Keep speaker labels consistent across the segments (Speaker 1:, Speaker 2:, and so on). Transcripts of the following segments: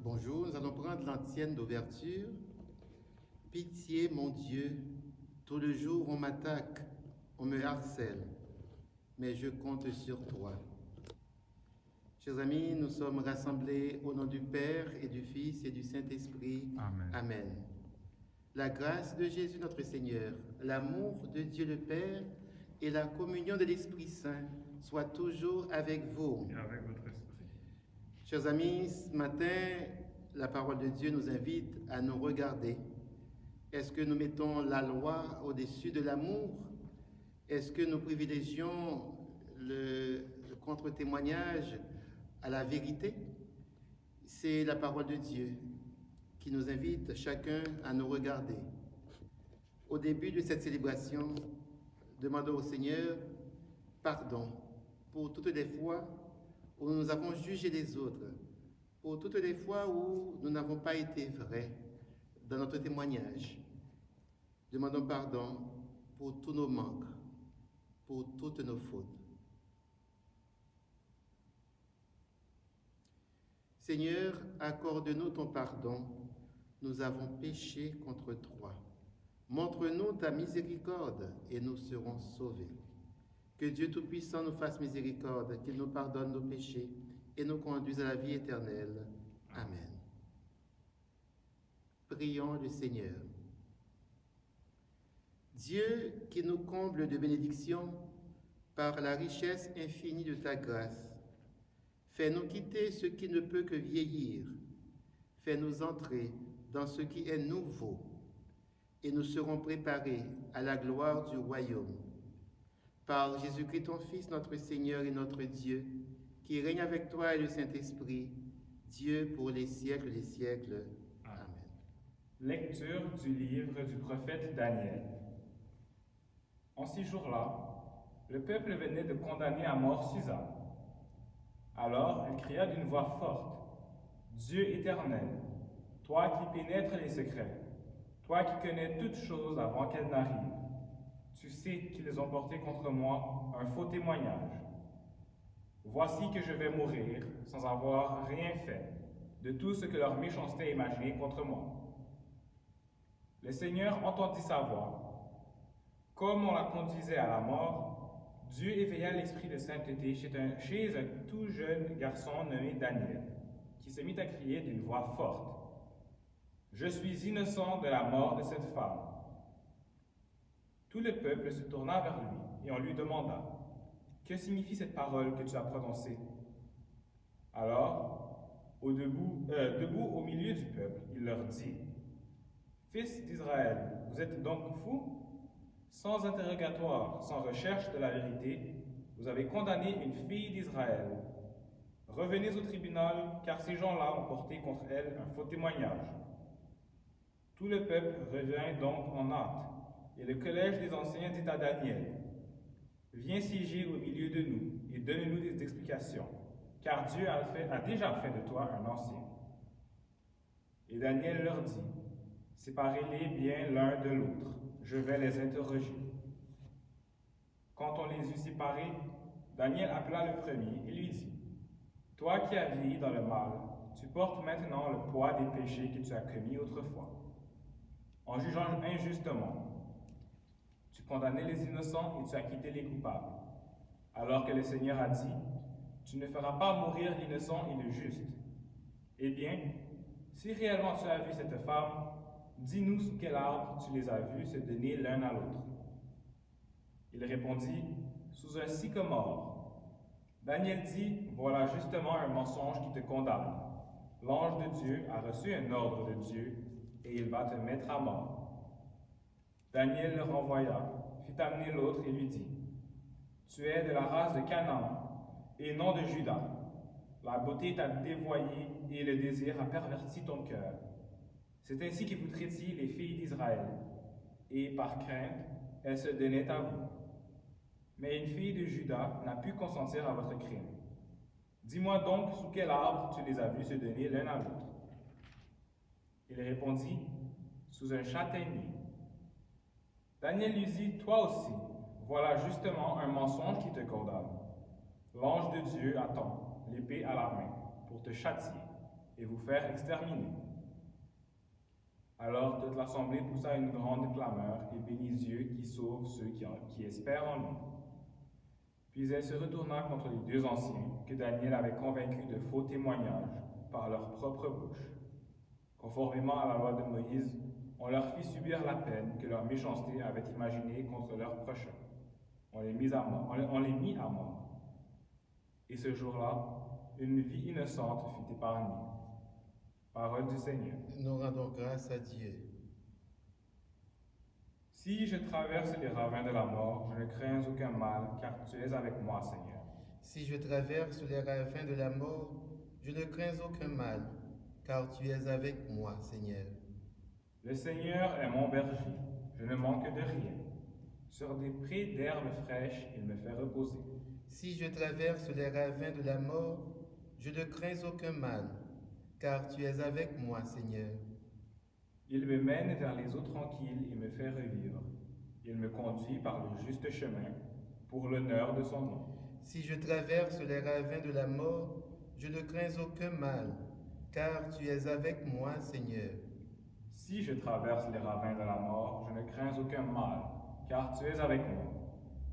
Speaker 1: Bonjour, nous allons prendre l'antienne d'ouverture. Pitié, mon Dieu, tout le jour on m'attaque, on me harcèle, mais je compte sur toi. Chers amis, nous sommes rassemblés au nom du Père et du Fils et du Saint-Esprit.
Speaker 2: Amen.
Speaker 1: Amen. La grâce de Jésus notre Seigneur, l'amour de Dieu le Père et la communion de l'Esprit Saint soient toujours avec vous.
Speaker 2: Et avec votre esprit.
Speaker 1: Chers amis, ce matin, la parole de Dieu nous invite à nous regarder. Est-ce que nous mettons la loi au-dessus de l'amour? Est-ce que nous privilégions le contre-témoignage à la vérité? C'est la parole de Dieu qui nous invite chacun à nous regarder. Au début de cette célébration, demandons au Seigneur pardon pour toutes les fois où nous avons jugé les autres, pour toutes les fois où nous n'avons pas été vrais dans notre témoignage. Demandons pardon pour tous nos manques, pour toutes nos fautes. Seigneur, accorde-nous ton pardon, nous avons péché contre toi. Montre-nous ta miséricorde et nous serons sauvés. Que Dieu Tout-Puissant nous fasse miséricorde, qu'il nous pardonne nos péchés et nous conduise à la vie éternelle. Amen. Prions le Seigneur. Dieu qui nous comble de bénédictions par la richesse infinie de ta grâce, fais-nous quitter ce qui ne peut que vieillir, fais-nous entrer dans ce qui est nouveau, et nous serons préparés à la gloire du royaume. Par Jésus-Christ, ton Fils, notre Seigneur et notre Dieu, qui règne avec toi et le Saint-Esprit, Dieu pour les siècles des siècles. Amen.
Speaker 3: Lecture du livre du prophète Daniel. En ces jours-là, le peuple venait de condamner à mort Suzanne. Alors elle cria d'une voix forte, « Dieu éternel, toi qui pénètres les secrets, toi qui connais toutes choses avant qu'elles n'arrivent, tu sais qu'ils ont porté contre moi un faux témoignage. Voici que je vais mourir sans avoir rien fait de tout ce que leur méchanceté a imaginé contre moi. » Le Seigneur entendit sa voix. Comme on la conduisait à la mort, Dieu éveilla l'esprit de sainteté chez un tout jeune garçon nommé Daniel, qui se mit à crier d'une voix forte, « Je suis innocent de la mort de cette femme. » Tout le peuple se tourna vers lui et on lui demanda, « Que signifie cette parole que tu as prononcée ?» Alors, debout au milieu du peuple, il leur dit, « Fils d'Israël, vous êtes donc fous? Sans interrogatoire, sans recherche de la vérité, vous avez condamné une fille d'Israël. Revenez au tribunal, car ces gens-là ont porté contre elle un faux témoignage. » Tout le peuple revint donc en hâte, et le collège des anciens dit à Daniel, « Viens siéger au milieu de nous et donne-nous des explications, car Dieu a déjà fait de toi un ancien. » Et Daniel leur dit, « Séparez-les bien l'un de l'autre, je vais les interroger. » Quand on les eut séparés, Daniel appela le premier et lui dit, « Toi qui as vieilli dans le mal, tu portes maintenant le poids des péchés que tu as commis autrefois. En jugeant injustement, tu condamnais les innocents et tu as quitté les coupables. Alors que le Seigneur a dit, tu ne feras pas mourir l'innocent et le juste. Eh bien, si réellement tu as vu cette femme, dis-nous sous quel arbre tu les as vus se donner l'un à l'autre. » Il répondit, « Sous un sycomore. » Daniel dit, « Voilà justement un mensonge qui te condamne. L'ange de Dieu a reçu un ordre de Dieu, et il va te mettre à mort. » Daniel le renvoya, fit amener l'autre et lui dit, « Tu es de la race de Canaan, et non de Juda. La beauté t'a dévoyé, et le désir a perverti ton cœur. C'est ainsi que vous traitiez les filles d'Israël, et par crainte, elles se donnaient à vous. Mais une fille de Juda n'a pu consentir à votre crime. Dis-moi donc sous quel arbre tu les as vus se donner l'un à l'autre. » Il répondit, « Sous un châtaignier. » Daniel lui dit, « Toi aussi, voilà justement un mensonge qui te condamne. L'ange de Dieu attend, l'épée à la main, pour te châtier. et vous faire exterminer. » Alors toute l'assemblée poussa une grande clameur et bénit Dieu qui sauve ceux qui espèrent en lui. Puis elle se retourna contre les deux anciens que Daniel avait convaincus de faux témoignages par leur propre bouche. Conformément à la loi de Moïse, on leur fit subir la peine que leur méchanceté avait imaginée contre leur prochain. On les mit à mort. Et ce jour-là, une vie innocente fut épargnée. Parole du Seigneur.
Speaker 1: Nous rendons grâce à Dieu.
Speaker 3: Si je traverse les ravins de la mort, je ne crains aucun mal, car tu es avec moi, Seigneur.
Speaker 1: Si je traverse les ravins de la mort, je ne crains aucun mal, car tu es avec moi, Seigneur.
Speaker 3: Le Seigneur est mon berger, je ne manque de rien. Sur des prés d'herbes fraîches, il me fait reposer.
Speaker 1: Si je traverse les ravins de la mort, je ne crains aucun mal, car tu es avec moi, Seigneur.
Speaker 3: Il me mène vers les eaux tranquilles et me fait revivre. Il me conduit par le juste chemin, pour l'honneur de son nom.
Speaker 1: Si je traverse les ravins de la mort, je ne crains aucun mal, car tu es avec moi, Seigneur.
Speaker 3: Si je traverse les ravins de la mort, je ne crains aucun mal, car tu es avec moi.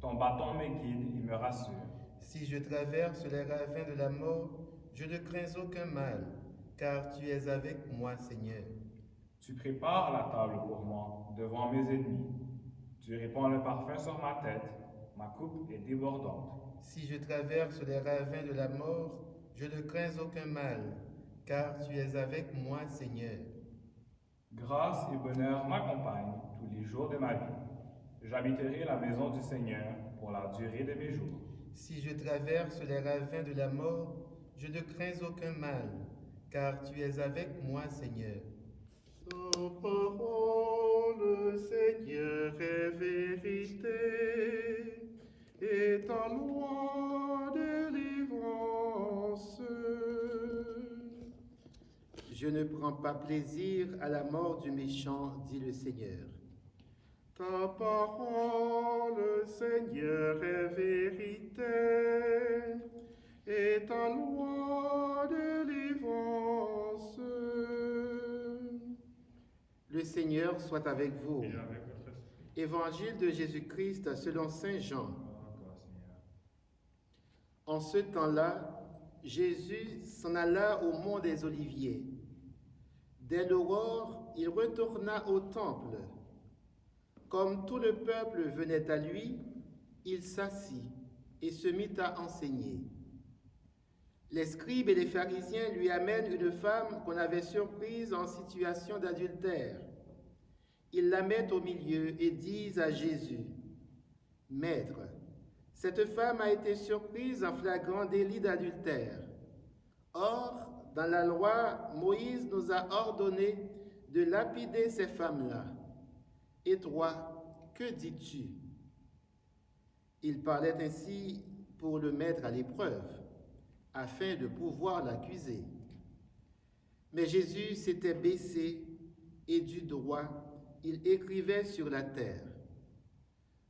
Speaker 3: Ton bâton me guide et me rassure.
Speaker 1: Si je traverse les ravins de la mort, je ne crains aucun mal, car tu es avec moi, Seigneur.
Speaker 3: Tu prépares la table pour moi, devant mes ennemis. Tu répands le parfum sur ma tête, ma coupe est débordante.
Speaker 1: Si je traverse les ravins de la mort, je ne crains aucun mal, car tu es avec moi, Seigneur.
Speaker 3: Grâce et bonheur m'accompagnent tous les jours de ma vie. J'habiterai la maison du Seigneur pour la durée de mes jours.
Speaker 1: Si je traverse les ravins de la mort, je ne crains aucun mal, car tu es avec moi, Seigneur. Ta parole, Seigneur, est vérité, et ta loi délivrance. Je ne prends pas plaisir à la mort du méchant, dit le Seigneur. Ta parole, Seigneur, est vérité, et ta loi délivrance. Le Seigneur soit avec vous.
Speaker 3: Et avec votre esprit.
Speaker 1: Évangile de Jésus-Christ selon saint Jean. En ce temps-là, Jésus s'en alla au mont des Oliviers. Dès l'aurore, il retourna au temple. Comme tout le peuple venait à lui, il s'assit et se mit à enseigner. Les scribes et les pharisiens lui amènent une femme qu'on avait surprise en situation d'adultère. Ils la mettent au milieu et disent à Jésus, « Maître, cette femme a été surprise en flagrant délit d'adultère. Or, dans la loi, Moïse nous a ordonné de lapider ces femmes-là. Et toi, que dis-tu » Il parlait ainsi pour le mettre à l'épreuve, afin de pouvoir l'accuser. Mais Jésus s'était baissé et du droit, il écrivait sur la terre.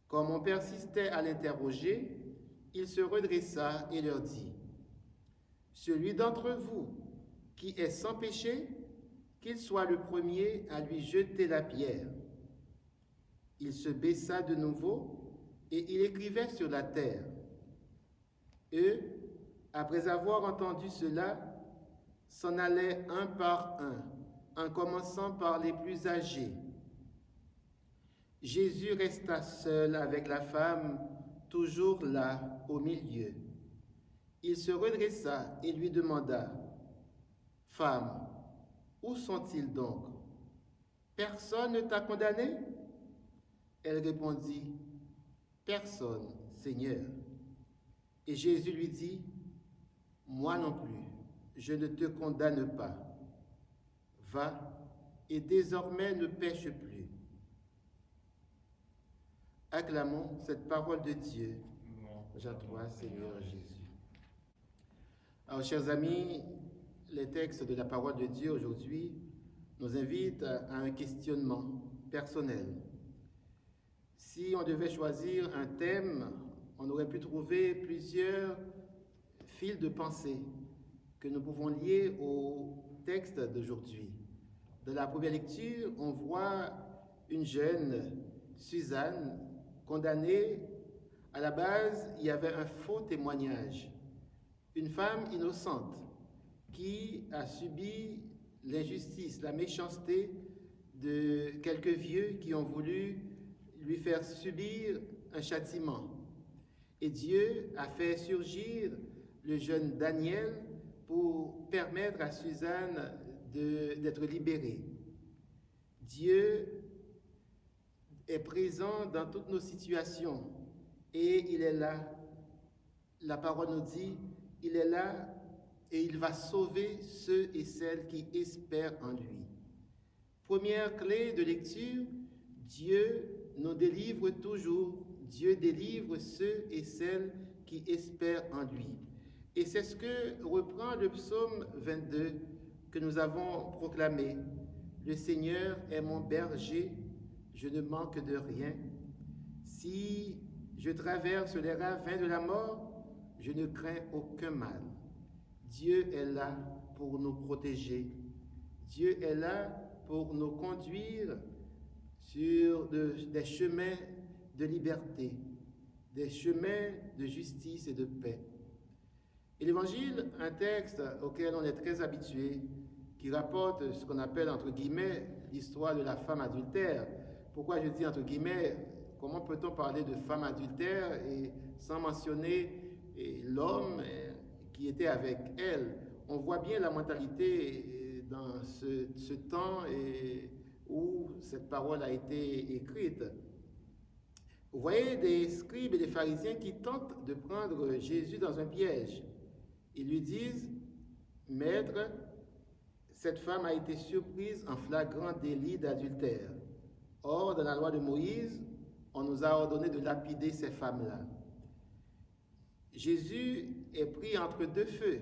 Speaker 1: Comme on persistait à l'interroger, il se redressa et leur dit, « Celui d'entre vous qui est sans péché, qu'il soit le premier à lui jeter la pierre. » Il se baissa de nouveau et il écrivait sur la terre. Eux, après avoir entendu cela, s'en allaient un par un, en commençant par les plus âgés. Jésus resta seul avec la femme, toujours là, au milieu. Il se redressa et lui demanda, « Femme, où sont-ils donc? Personne ne t'a condamné » Elle répondit, « Personne, Seigneur. » Et Jésus lui dit, « Moi non plus, je ne te condamne pas. Va et désormais ne pêche plus. » Acclamons cette parole de Dieu. Louange à toi, Seigneur Jésus. Alors, chers amis, les textes de la parole de Dieu aujourd'hui nous invitent à un questionnement personnel. Si on devait choisir un thème, on aurait pu trouver plusieurs fils de pensée que nous pouvons lier texte d'aujourd'hui. Dans la première lecture, on voit une jeune, Suzanne, condamnée. À la base, il y avait un faux témoignage. Une femme innocente qui a subi l'injustice, la méchanceté de quelques vieux qui ont voulu lui faire subir un châtiment. Et Dieu a fait surgir le jeune Daniel pour permettre à Suzanne d'être libérée. Dieu est présent dans toutes nos situations et il est là. La parole nous dit, il est là et il va sauver ceux et celles qui espèrent en lui. Première clé de lecture, Dieu nous délivre toujours. Dieu délivre ceux et celles qui espèrent en lui. Et c'est ce que reprend le psaume 22 que nous avons proclamé. Le Seigneur est mon berger, je ne manque de rien. Si je traverse les ravins de la mort, je ne crains aucun mal. Dieu est là pour nous protéger. Dieu est là pour nous conduire sur des chemins de liberté, des chemins de justice et de paix. Et l'Évangile, un texte auquel on est très habitué, qui rapporte ce qu'on appelle, entre guillemets, l'histoire de la femme adultère. Pourquoi je dis entre guillemets, comment peut-on parler de femme adultère et sans mentionner l'homme qui était avec elle? On voit bien la mentalité dans ce temps où cette parole a été écrite. Vous voyez des scribes et des pharisiens qui tentent de prendre Jésus dans un piège. Ils lui disent, « Maître, cette femme a été surprise en flagrant délit d'adultère. Or, dans la loi de Moïse, on nous a ordonné de lapider ces femmes-là. » Jésus est pris entre deux feux.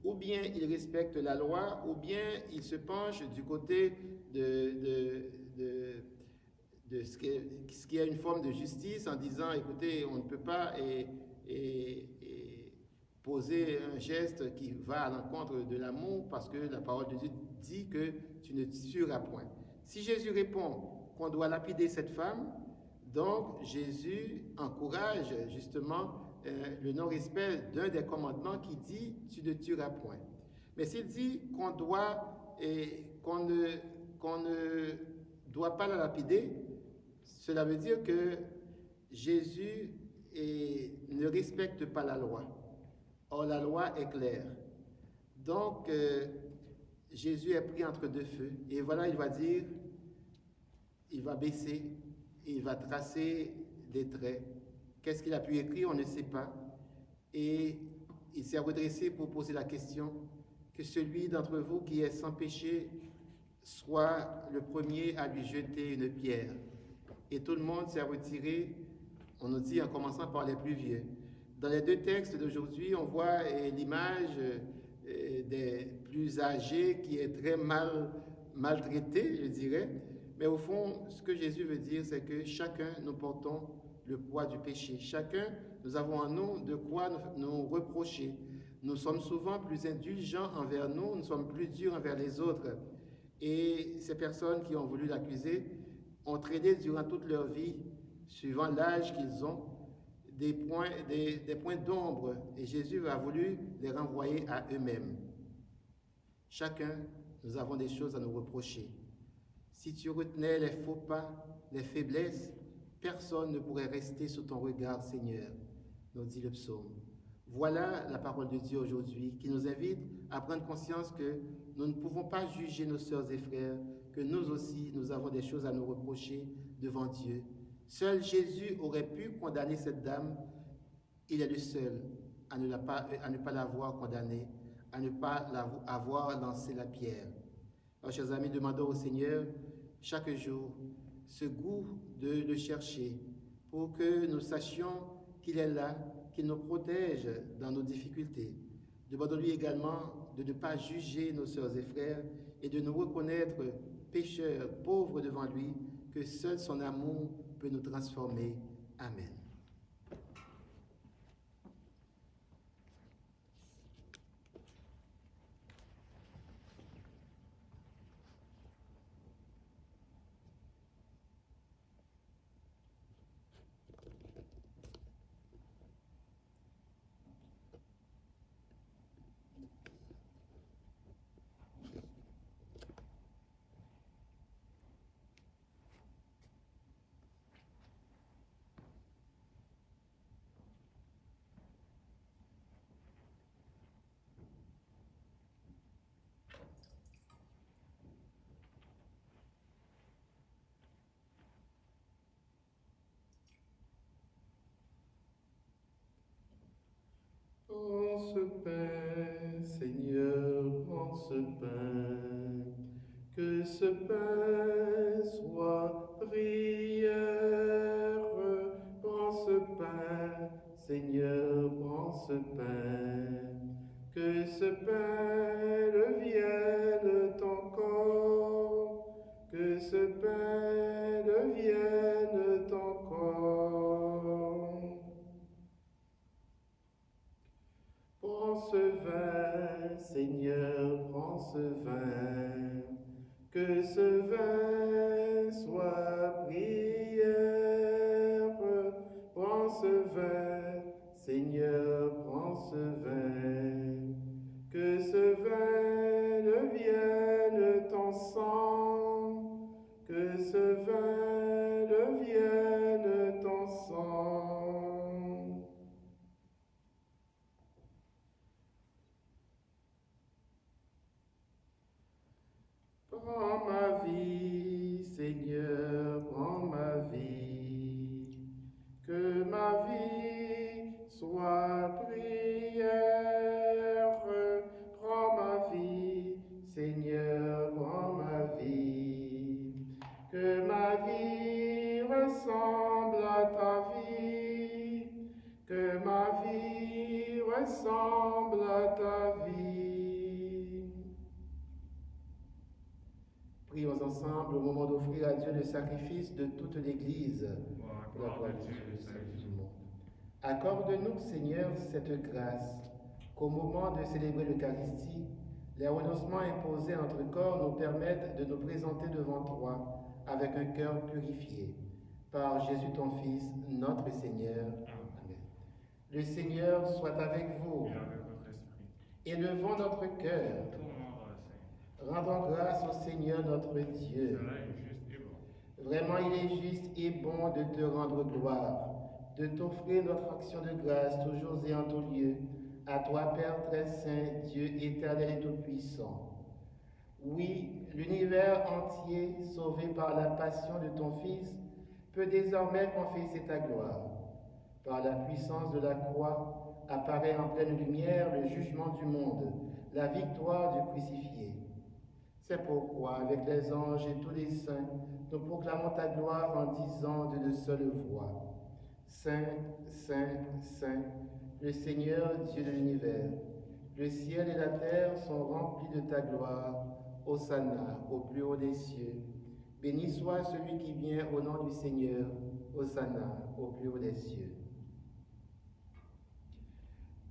Speaker 1: Ou bien il respecte la loi, ou bien il se penche du côté de ce qui est une forme de justice en disant, écoutez, on ne peut pas poser un geste qui va à l'encontre de l'amour parce que la parole de Dieu dit que tu ne tueras point. Si Jésus répond qu'on doit lapider cette femme, donc Jésus encourage justement le non-respect d'un des commandements qui dit tu ne tueras point. Mais s'il dit qu'on ne doit pas la lapider, cela veut dire que Jésus ne respecte pas la loi. Or, la loi est claire. Donc, Jésus est pris entre deux feux. Et voilà, il va dire, il va baisser, il va tracer des traits. Qu'est-ce qu'il a pu écrire, on ne sait pas. Et il s'est redressé pour poser la question, que celui d'entre vous qui est sans péché soit le premier à lui jeter une pierre. Et tout le monde s'est retiré, on nous dit en commençant par les plus vieux. Dans les deux textes d'aujourd'hui, on voit l'image des plus âgés qui est très maltraité, je dirais. Mais au fond, ce que Jésus veut dire, c'est que chacun, nous portons le poids du péché. Chacun, nous avons en nous de quoi nous reprocher. Nous sommes souvent plus indulgents envers nous, nous sommes plus durs envers les autres. Et ces personnes qui ont voulu l'accuser ont traîné durant toute leur vie, suivant l'âge qu'ils ont, des points d'ombre. Et Jésus a voulu les renvoyer à eux-mêmes. Chacun, nous avons des choses à nous reprocher. Si tu retenais les faux pas, les faiblesses, personne ne pourrait rester sous ton regard, Seigneur, nous dit le psaume. Voilà la parole de Dieu aujourd'hui qui nous invite à prendre conscience que nous ne pouvons pas juger nos sœurs et frères, que nous aussi, nous avons des choses à nous reprocher devant Dieu. Seul Jésus aurait pu condamner cette dame. Il est le seul à ne pas l'avoir condamnée, à ne pas avoir lancé la pierre. Alors, chers amis, demandons au Seigneur chaque jour ce goût de le chercher pour que nous sachions qu'il est là, qu'il nous protège dans nos difficultés. Demandons-lui également de ne pas juger nos sœurs et frères et de nous reconnaître pécheurs, pauvres devant lui, que seul son amour peut nous transformer. Amen. ce pain soit prière. Prends ce pain, Seigneur, prends ce pain. Que ce pain devienne ton corps. Que ce pain devienne ton corps. Prends ce vin, Seigneur, prends ce vin. Que ce vin soit prière. Prends ce vin, Seigneur, prends ce vin. Que ce vin devienne ton sang. Que ce vin devienne ton sang. Prends ma vie, Seigneur, prends ma vie. Que ma vie soit prière. Prends ma vie, Seigneur, prends ma vie. Que ma vie ressemble à ta vie. Que ma vie ressemble à ta vie. Prions ensemble au moment d'offrir à Dieu le sacrifice de toute l'Église pour la gloire de Dieu et le salut du monde. Accorde-nous, Seigneur, cette grâce, qu'au moment de célébrer l'Eucharistie, les renoncements imposés à notre corps nous permettent de nous présenter devant toi avec un cœur purifié. Par Jésus ton Fils, notre Seigneur. Amen. Le Seigneur soit avec vous.
Speaker 3: Et avec votre esprit.
Speaker 1: Élevons notre cœur. Rendons grâce au Seigneur notre Dieu.
Speaker 3: Cela est juste et bon.
Speaker 1: Vraiment, il est juste et bon de te rendre gloire, de t'offrir notre action de grâce toujours et en tout lieu, à toi, Père très saint, Dieu éternel et tout-puissant. Oui, l'univers entier, sauvé par la passion de ton Fils, peut désormais confesser ta gloire. Par la puissance de la croix, apparaît en pleine lumière le jugement du monde, la victoire du crucifié. C'est pourquoi, avec les anges et tous les saints, nous proclamons ta gloire en disant d'une seule voix: Saint, Saint, Saint, le Seigneur Dieu de l'univers. Le ciel et la terre sont remplis de ta gloire. Hosanna au plus haut des cieux. Béni soit celui qui vient au nom du Seigneur. Hosanna au plus haut des cieux.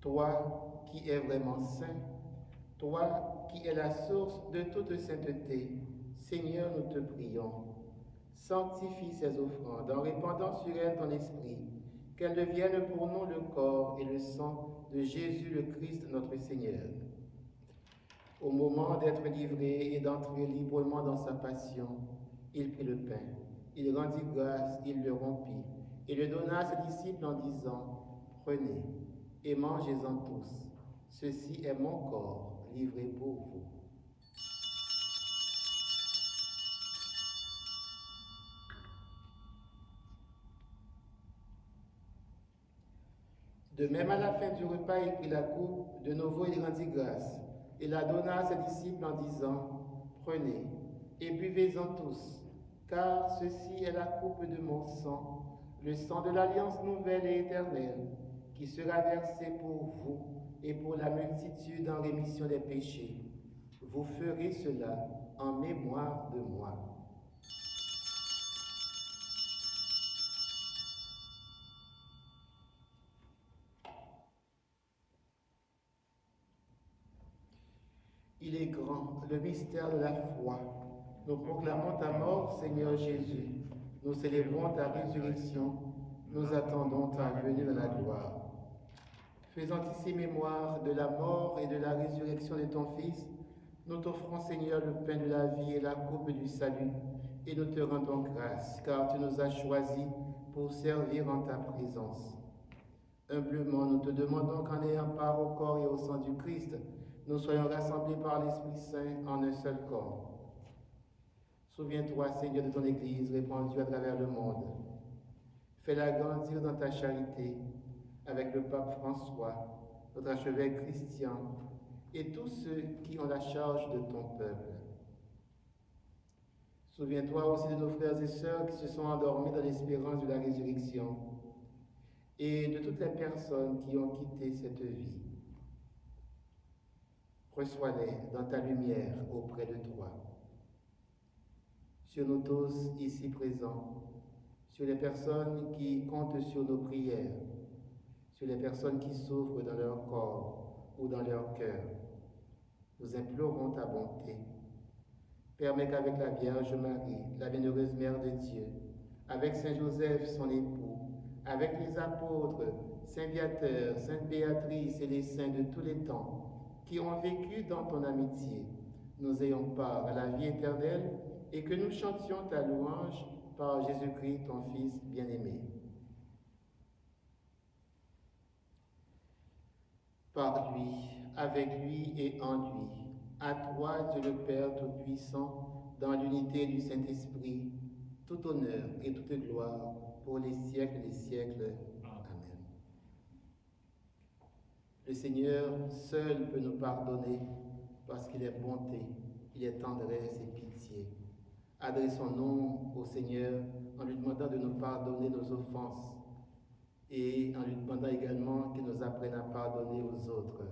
Speaker 1: Toi qui es vraiment saint, toi qui es la source de toute sainteté, Seigneur, nous te prions. Sanctifie ces offrandes en répandant sur elles ton esprit, qu'elles deviennent pour nous le corps et le sang de Jésus le Christ notre Seigneur. Au moment d'être livré et d'entrer librement dans sa passion, il prit le pain, il rendit grâce, il le rompit, et le donna à ses disciples en disant: Prenez et mangez-en tous, ceci est mon corps livré pour vous. De même, à la fin du repas, il prit la coupe, de nouveau il rendit grâce, et la donna à ses disciples en disant: Prenez et buvez-en tous, car ceci est la coupe de mon sang, le sang de l'alliance nouvelle et éternelle, qui sera versé pour vous et pour la multitude en rémission des péchés. Vous ferez cela en mémoire de moi. Il est grand, le mystère de la foi. Nous proclamons ta mort, Seigneur Jésus. Nous célébrons ta résurrection. Nous attendons ta venue dans la gloire. Faisant ici mémoire de la mort et de la résurrection de ton Fils, nous t'offrons, Seigneur, le pain de la vie et la coupe du salut, et nous te rendons grâce, car tu nous as choisis pour servir en ta présence. Humblement, nous te demandons qu'en ayant part au corps et au sang du Christ, nous soyons rassemblés par l'Esprit Saint en un seul corps. Souviens-toi, Seigneur, de ton Église répandue à travers le monde. Fais-la grandir dans ta charité, avec le pape François, notre archevêque Christian, et tous ceux qui ont la charge de ton peuple. Souviens-toi aussi de nos frères et sœurs qui se sont endormis dans l'espérance de la résurrection et de toutes les personnes qui ont quitté cette vie. Reçois-les dans ta lumière auprès de toi. Sur nous tous ici présents, sur les personnes qui comptent sur nos prières, sur les personnes qui souffrent dans leur corps ou dans leur cœur, nous implorons ta bonté. Permets qu'avec la Vierge Marie, la bienheureuse Mère de Dieu, avec Saint Joseph, son époux, avec les apôtres, Saint Viateur, Sainte Béatrice et les saints de tous les temps, qui ont vécu dans ton amitié, nous ayons part à la vie éternelle et que nous chantions ta louange par Jésus-Christ, ton Fils bien-aimé. Par lui, avec lui et en lui, à toi, Dieu le Père Tout-Puissant, dans l'unité du Saint-Esprit, tout honneur et toute gloire pour les siècles des siècles. Amen. Le Seigneur seul peut nous pardonner parce qu'il est bonté, il est tendresse et pitié. Adressons-nous au Seigneur en lui demandant de nous pardonner nos offenses et en lui demandant également qu'il nous apprenne à pardonner aux autres.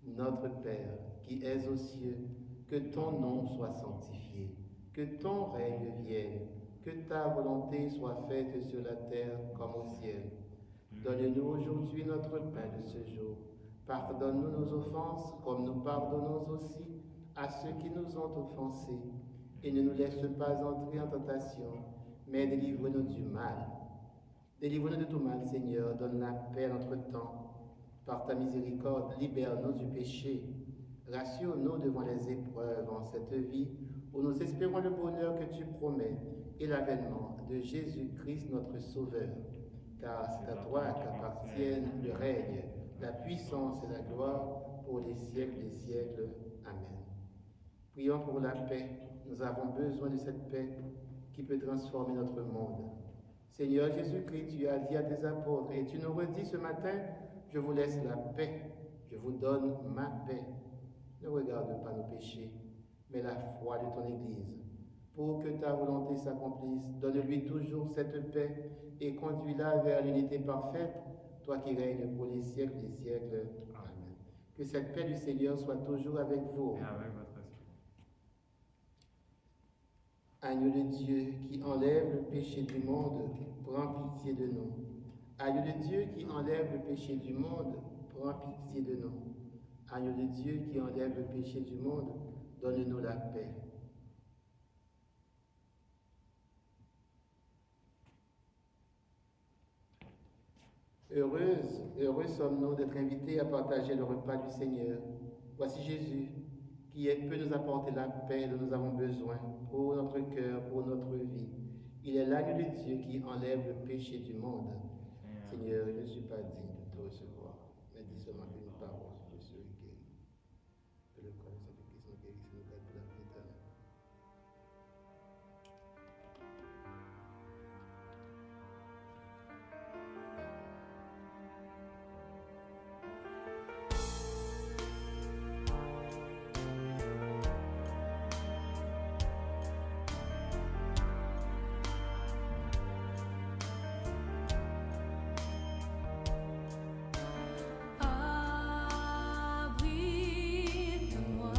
Speaker 1: Notre Père, qui es aux cieux, que ton nom soit sanctifié, que ton règne vienne, que ta volonté soit faite sur la terre comme au ciel. Donne-nous aujourd'hui notre pain de ce jour. Pardonne-nous nos offenses comme nous pardonnons aussi à ceux qui nous ont offensés. Et ne nous laisse pas entrer en tentation, mais délivre-nous du mal. Délivre-nous de tout mal, Seigneur, donne la paix à notre temps. Par ta miséricorde, libère-nous du péché. Rassure-nous devant les épreuves en cette vie où nous espérons le bonheur que tu promets et l'avènement de Jésus-Christ notre Sauveur. Car c'est à toi qu'appartiennent le règne, la puissance et la gloire pour les siècles des siècles. Amen. Prions pour la paix. Nous avons besoin de cette paix qui peut transformer notre monde. Seigneur Jésus-Christ, tu as dit à tes apôtres et tu nous redis ce matin, je vous laisse la paix, je vous donne ma paix. Ne regarde pas nos péchés, mais la foi de ton Église. Pour que ta volonté s'accomplisse, donne-lui toujours cette paix et conduis-la vers l'unité parfaite, toi qui règnes pour les siècles des siècles. Amen. Que cette paix du Seigneur soit toujours avec vous.
Speaker 3: Et avec votre esprit.
Speaker 1: Agneau de Dieu qui enlève le péché du monde, prends pitié de nous. Agneau de Dieu qui enlève le péché du monde, prends pitié de nous. Agneau de Dieu qui enlève le péché du monde, donne-nous la paix. Heureux sommes-nous d'être invités à partager le repas du Seigneur. Voici Jésus, qui peut nous apporter la paix dont nous avons besoin pour notre cœur, pour notre vie. Il est l'agneau de Dieu qui enlève le péché du monde. Seigneur, je ne suis pas digne de te recevoir, mais dis seulement une parole, je serai guéri. Que le corps de Christ nous guérisse et nous garde pour la vie éternelle.
Speaker 2: Abrite-moi.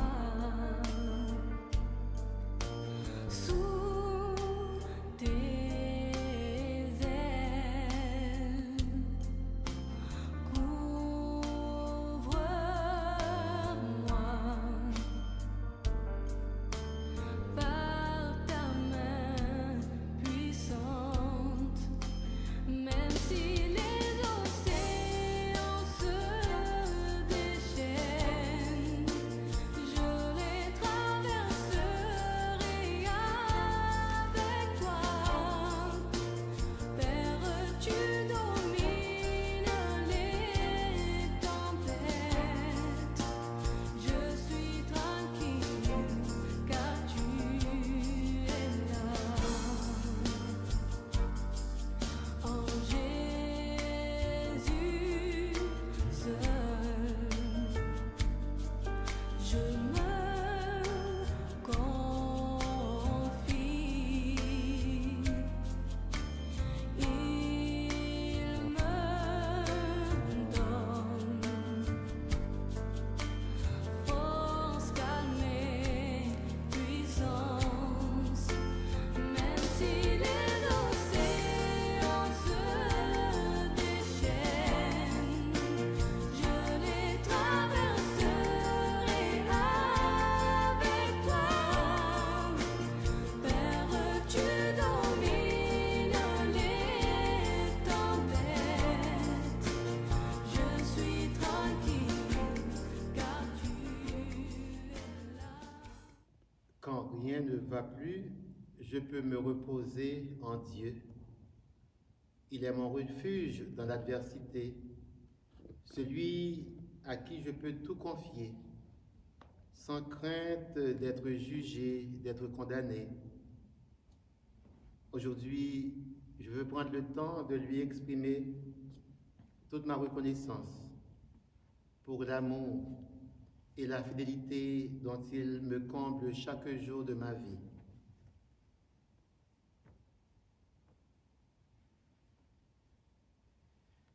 Speaker 1: rien ne va plus, je peux me reposer en Dieu. Il est mon refuge dans l'adversité, celui à qui je peux tout confier, sans crainte d'être jugé, d'être condamné. Aujourd'hui, je veux prendre le temps de lui exprimer toute ma reconnaissance pour l'amour et la fidélité dont il me comble chaque jour de ma vie.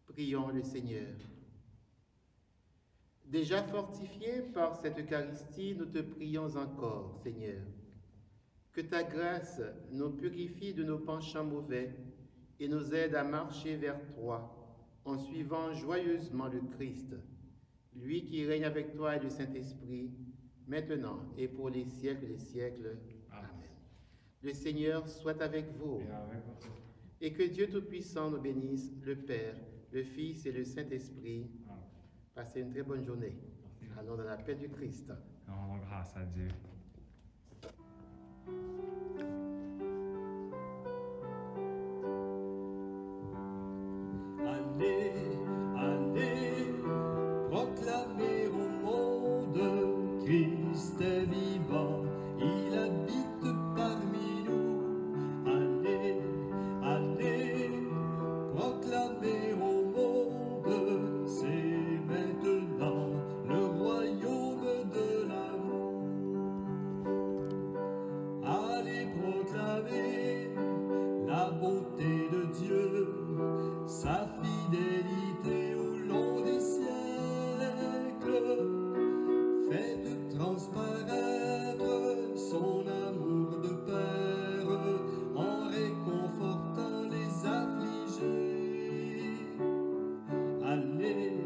Speaker 1: Prions le Seigneur. Déjà fortifiés par cette Eucharistie, nous te prions encore, Seigneur. Que ta grâce nous purifie de nos penchants mauvais et nous aide à marcher vers toi en suivant joyeusement le Christ, lui qui règne avec toi et le Saint-Esprit, maintenant et pour les siècles des siècles. Amen. Le Seigneur soit avec vous. Et que Dieu Tout-Puissant nous bénisse, le Père, le Fils et le Saint-Esprit. Passez une très bonne journée. Allons dans la paix du Christ.
Speaker 2: Rendons grâce à Dieu.
Speaker 4: Allez, allez, proclamez au monde, Christ est vivant, il habite parmi nous. Allez, allez, proclamez au monde, c'est maintenant le royaume de l'amour. Allez proclamer la bonté de Dieu, sa fidélité au long des siècles. Faites transparaître son amour de Père en réconfortant les affligés. Allez,